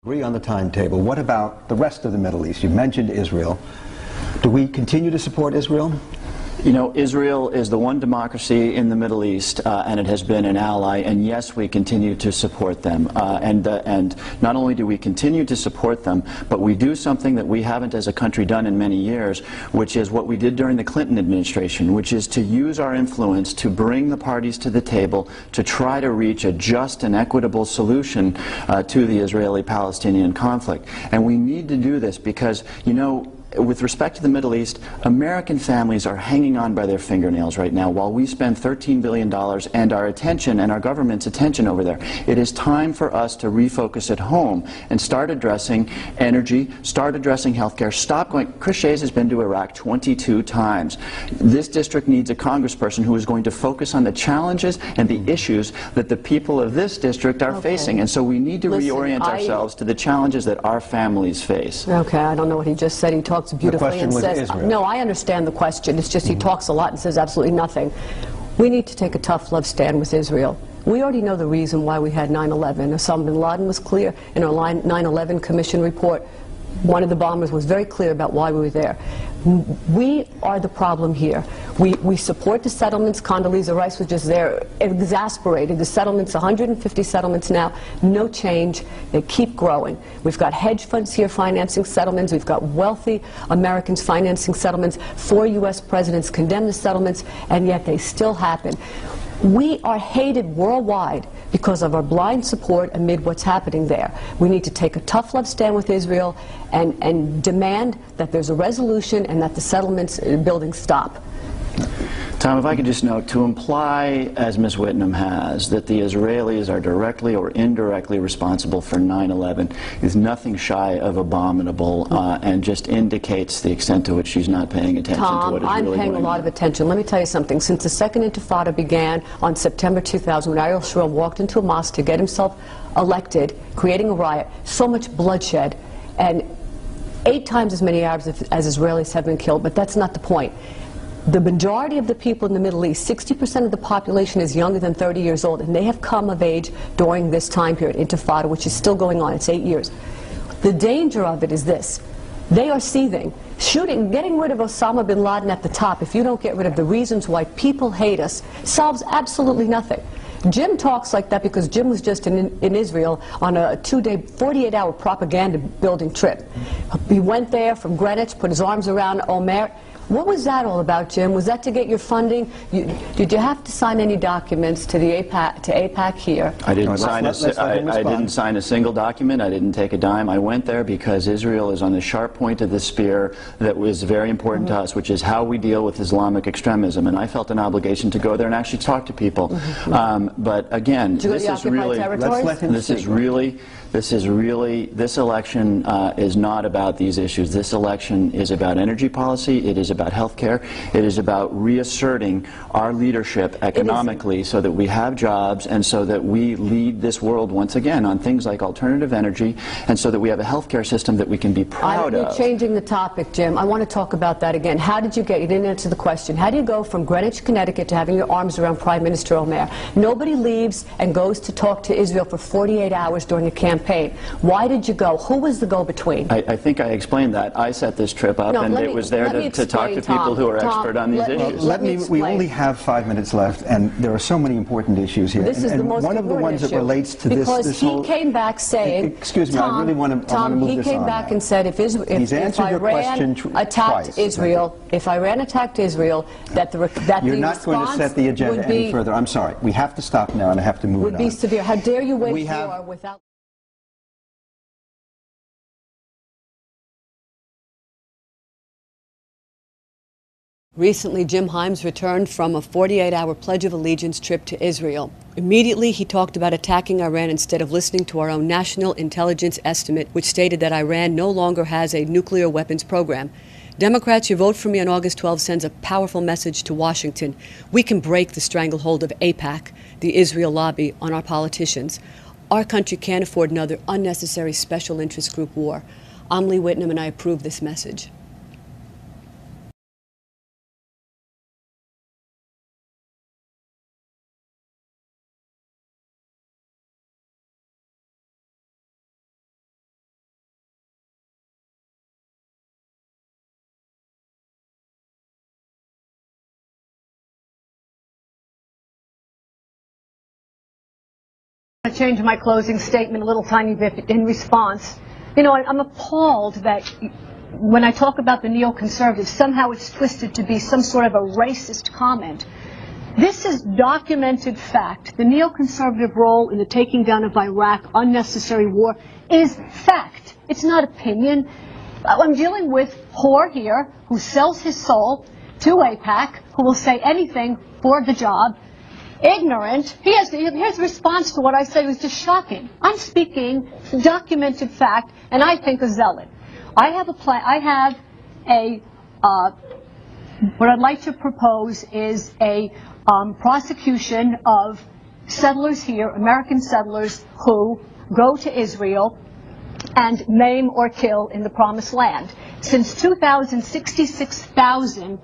Agree on the timetable. What about the rest of the Middle East? You mentioned Israel. Do we continue to support Israel? You know, Israel is the one democracy in the Middle East, and it has been an ally, and yes, we continue to support them. And not only do we continue to support them, but we do something that we haven't as a country done in many years, which is what we did during the Clinton administration, which is to use our influence to bring the parties to the table to try to reach a just and equitable solution to the Israeli-Palestinian conflict. And we need to do this because, you know, with respect to the Middle East, American families are hanging on by their fingernails right now while we spend $13 billion and our attention and our government's attention over there. It is time for us to refocus at home and start addressing energy, start addressing healthcare, stop going. Chris Shays has been to Iraq 22 times. This district needs a congressperson who is going to focus on the challenges and the issues that the people of this district are facing. And so we need to reorient ourselves to the challenges that our families face. Okay, I don't know what he just said. He talks beautifully and says, no, I understand the question. It's just he talks a lot and says absolutely nothing. We need to take a tough love stand with Israel. We already know the reason why we had 9/11. Osama bin Laden was clear in our 9/11 Commission report. One of the bombers was very clear about why we were there. We are the problem here. We support the settlements. Condoleezza Rice was just there, exasperated. The settlements, 150 settlements now, no change. They keep growing. We've got hedge funds here financing settlements. We've got wealthy Americans financing settlements. 4 U.S. presidents condemned the settlements, and yet they still happen. We are hated worldwide because of our blind support amid what's happening there. We need to take a tough love stand with Israel and demand that there's a resolution and that the settlements building stop. Tom, if I could just note, to imply, as Ms. Whitnum has, that the Israelis are directly or indirectly responsible for 9/11 is nothing shy of abominable and just indicates the extent to which she's not paying attention to what is really going on. Tom, I'm paying a lot of attention. Let me tell you something. Since the Second Intifada began on September 2000, when Ariel Sharon walked into a mosque to get himself elected, creating a riot, so much bloodshed, and 8 times as many Arabs as Israelis have been killed, but that's not the point. The majority of the people in the Middle East, 60% of the population is younger than 30 years old, and they have come of age during this time period, Intifada, which is still going on. It's 8 years. The danger of it is this. They are seething. Getting rid of Osama bin Laden at the top, if you don't get rid of the reasons why people hate us, solves absolutely nothing. Jim talks like that because Jim was just in Israel on a 2-day, 48-hour propaganda building trip. He went there from Greenwich, put his arms around Omer. What was that all about, Jim? Was that to get your funding? Did you have to sign any documents to the AIPAC here? I didn't sign a single document. I didn't take a dime. I went there because Israel is on the sharp point of the spear that was very important to us, which is how we deal with Islamic extremism. And I felt an obligation to go there and actually talk to people. But again, this election is not about these issues. This election is about energy policy. It is about health care. It is about reasserting our leadership economically so that we have jobs and so that we lead this world once again on things like alternative energy and so that we have a health care system that we can be proud of. You're changing the topic, Jim. I want to talk about that again. How did you get, you didn't answer the question, how do you go from Greenwich, Connecticut to having your arms around Prime Minister Omer? Nobody leaves and goes to talk to Israel for 48 hours during a campaign. Why did you go? Who was the go-between? I think I explained that. I set this trip up and it was there to talk to people who are expert on these issues. We only have 5 minutes left, and there are so many important issues here. This is the most one of the ones that relates to this whole... Because he came back saying... Excuse me, I really want to move this on. Tom, he came back and said if Iran attacked Israel, that the response You're not going to set the agenda any further. I'm sorry. We have to stop now, and I have to move it on. Would be severe. How dare you wait for without... Recently, Jim Himes returned from a 48-hour Pledge of Allegiance trip to Israel. Immediately, he talked about attacking Iran instead of listening to our own national intelligence estimate, which stated that Iran no longer has a nuclear weapons program. Democrats, your vote for me on August 12 sends a powerful message to Washington. We can break the stranglehold of AIPAC, the Israel lobby, on our politicians. Our country can't afford another unnecessary special interest group war. I'm Lee Whitnum, and I approve this message. change my closing statement a little tiny bit in response. You know, I'm appalled that when I talk about the neoconservatives, somehow it's twisted to be some sort of a racist comment. This is documented fact. The neoconservative role in the taking down of Iraq, unnecessary war, is fact. It's not opinion. I'm dealing with Hoare here, who sells his soul to AIPAC, who will say anything for the job. Ignorant. His response to what I said was just shocking. I'm speaking documented fact, and I think a zealot. I have a plan. I have a what I'd like to propose is a prosecution of settlers here, American settlers, who go to Israel and maim or kill in the Promised Land. Since 2000, 66,000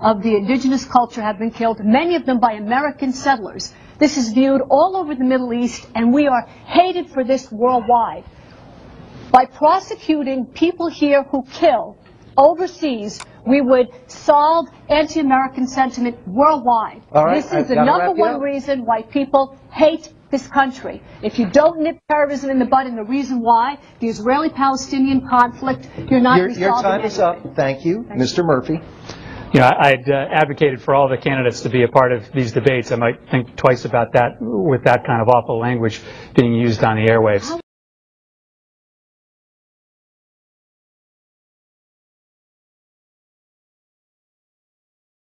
of the indigenous culture have been killed, many of them by American settlers. This is viewed all over the Middle East, and we are hated for this worldwide. By prosecuting people here who kill overseas, we would solve anti-American sentiment worldwide. All right, this is the number one reason why people hate this country. If you don't nip terrorism in the bud, and the reason why, the Israeli-Palestinian conflict, you're not resolving Your time anything. is up. Thank you. Mr. Murphy. You know, I'd advocated for all the candidates to be a part of these debates. I might think twice about that with that kind of awful language being used on the airwaves.